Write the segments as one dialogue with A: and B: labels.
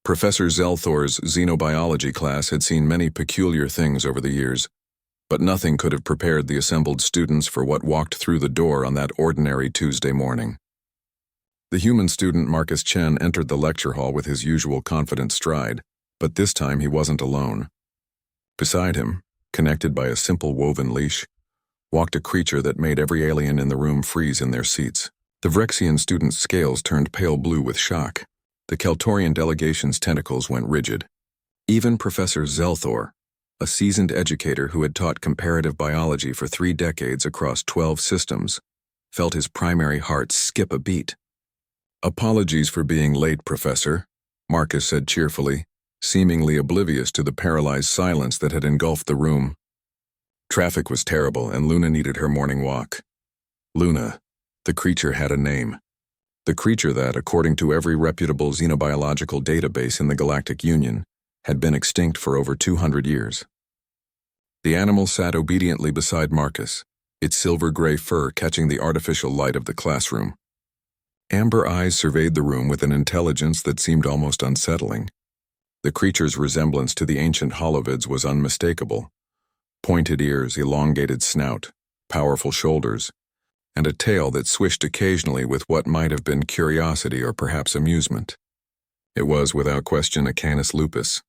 A: Professor Zelthor's xenobiology class had seen many peculiar things over the years, but nothing could have prepared the assembled students for what walked through the door on that ordinary Tuesday morning. The human student Marcus Chen entered the lecture hall with his usual confident stride, but this time he wasn't alone. Beside him, connected by a simple woven leash, walked a creature that made every alien in the room freeze in their seats. The Vrexian student's scales turned pale blue with shock. The Keltorian delegation's tentacles went rigid. Even Professor Zelthor, a seasoned educator who had taught comparative biology for 3 decades across 12 systems, felt his primary heart skip a beat. "Apologies for being late, Professor," Marcus said cheerfully, seemingly oblivious to the paralyzed silence that had engulfed the room. Traffic was terrible, and Luna needed her morning walk. Luna, the creature, had a name. The creature that, according to every reputable xenobiological database in the Galactic Union, had been extinct for over 200 years. The animal sat obediently beside Marcus, its silver-gray fur catching the artificial light of the classroom. Amber eyes surveyed the room with an intelligence that seemed almost unsettling. The creature's resemblance to the ancient holovids was unmistakable. Pointed ears, elongated snout, powerful shoulders, and a tail that swished occasionally with what might have been curiosity or perhaps amusement. It was, without question, a Canis lupus,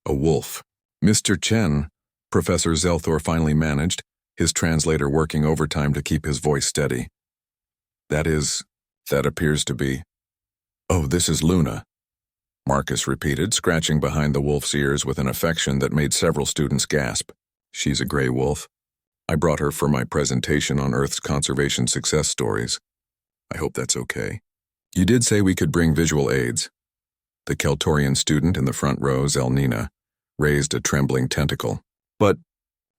A: a wolf. "Mr. Chen," Professor Zelthor finally managed, his translator working overtime to keep his voice steady. That appears to be." "Oh, this is Luna," Marcus repeated, scratching behind the wolf's ears with an affection that made several students gasp. "She's a gray wolf. I brought her for my presentation on Earth's conservation success stories. I hope that's okay. You did say we could bring visual aids." The Keltorian student in the front row, Zelnina, raised a trembling tentacle. But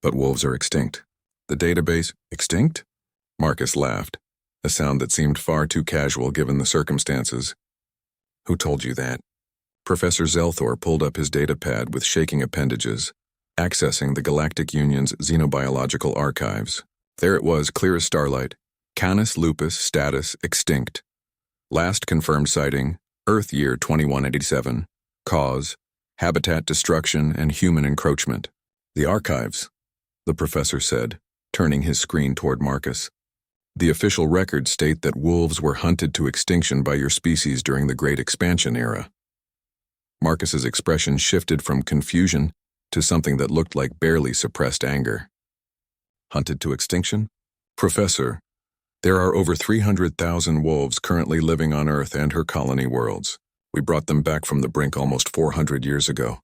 A: wolves are extinct. The database, extinct?" Marcus laughed, a sound that seemed far too casual given the circumstances. "Who told you that?" Professor Zelthor pulled up his datapad with shaking appendages, accessing the Galactic Union's xenobiological archives. There it was, clear as starlight. Canis lupus, status, extinct. Last confirmed sighting, Earth year 2187. Cause, habitat destruction and human encroachment. "The archives," the professor said, turning his screen toward Marcus. "The official records state that wolves were hunted to extinction by your species during the Great Expansion era." Marcus's expression shifted from confusion to something that looked like barely suppressed anger. "Hunted to extinction? Professor, there are over 300,000 wolves currently living on Earth and her colony worlds. We brought them back from the brink almost 400 years ago."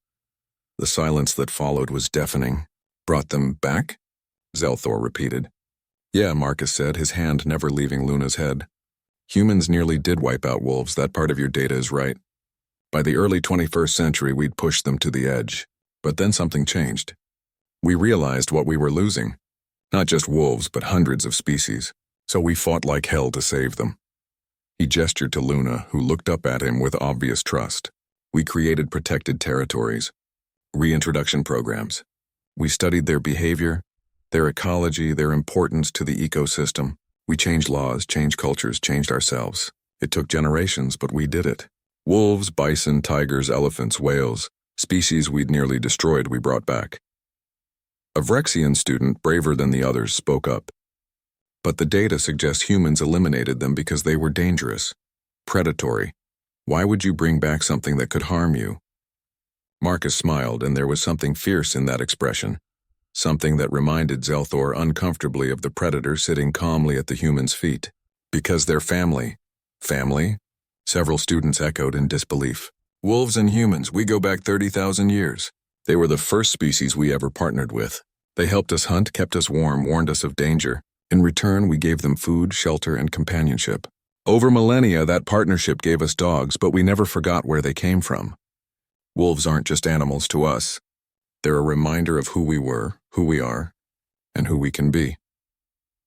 A: The silence that followed was deafening. "Brought them back?" Zelthor repeated. "Yeah," Marcus said, his hand never leaving Luna's head. "Humans nearly did wipe out wolves, that part of your data is right. By the early 21st century, we'd pushed them to the edge. But then something changed. We realized what we were losing. Not just wolves, but hundreds of species. So we fought like hell to save them." He gestured to Luna, who looked up at him with obvious trust. "We created protected territories, reintroduction programs. We studied their behavior, their ecology, their importance to the ecosystem. We changed laws, changed cultures, changed ourselves. It took generations, but we did it. Wolves, bison, tigers, elephants, whales, species we'd nearly destroyed, we brought back." A Vrexian student, braver than the others, spoke up. "But the data suggests humans eliminated them because they were dangerous, predatory. Why would you bring back something that could harm you?" Marcus smiled, and there was something fierce in that expression, something that reminded Zelthor uncomfortably of the predator sitting calmly at the human's feet. "Because they're family." "Family?" Several students echoed in disbelief. "Wolves and humans, we go back 30,000 years. They were the first species we ever partnered with. They helped us hunt, kept us warm, warned us of danger. In return, we gave them food, shelter, and companionship. Over millennia, that partnership gave us dogs, but we never forgot where they came from. Wolves aren't just animals to us. They're a reminder of who we were, who we are, and who we can be."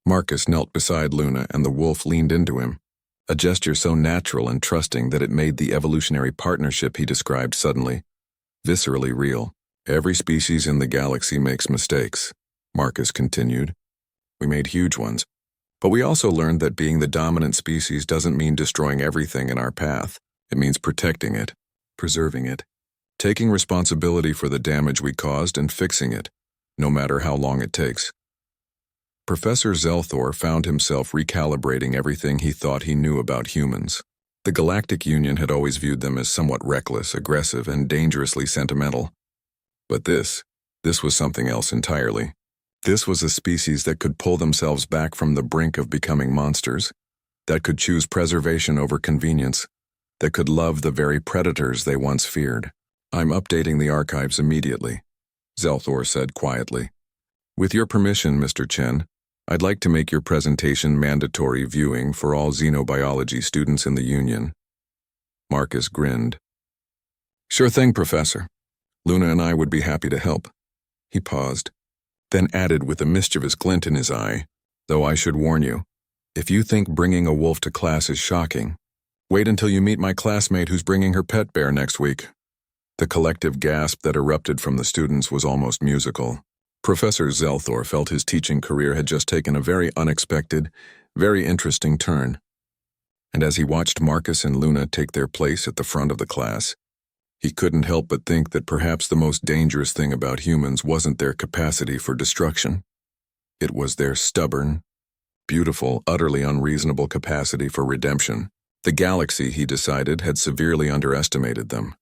A: Marcus knelt beside Luna, and the wolf leaned into him, a gesture so natural and trusting that it made the evolutionary partnership he described suddenly, viscerally real. "Every species in the galaxy makes mistakes," Marcus continued. "We made huge ones. But we also learned that being the dominant species doesn't mean destroying everything in our path. It means protecting it, preserving it. taking responsibility for the damage we caused and fixing it, no matter how long it takes. Professor Zelthor found himself recalibrating everything he thought he knew about humans. The Galactic Union had always viewed them as somewhat reckless, aggressive, and dangerously sentimental. But this was something else entirely. This was a species that could pull themselves back from the brink of becoming monsters, that could choose preservation over convenience, that could love the very predators they once feared. "I'm updating the archives immediately," Zelthor said quietly. "With your permission, Mr. Chen, I'd like to make your presentation mandatory viewing for all xenobiology students in the Union." Marcus grinned. "Sure thing, Professor. Luna and I would be happy to help." He paused, then added with a mischievous glint in his eye, "Though I should warn you, if you think bringing a wolf to class is shocking, wait until you meet my classmate who's bringing her pet bear next week." The collective gasp that erupted from the students was almost musical. Professor Zelthor felt his teaching career had just taken a very unexpected, very interesting turn. And as he watched Marcus and Luna take their place at the front of the class, he couldn't help but think that perhaps the most dangerous thing about humans wasn't their capacity for destruction. It was their stubborn, beautiful, utterly unreasonable capacity for redemption. The galaxy, he decided, had severely underestimated them.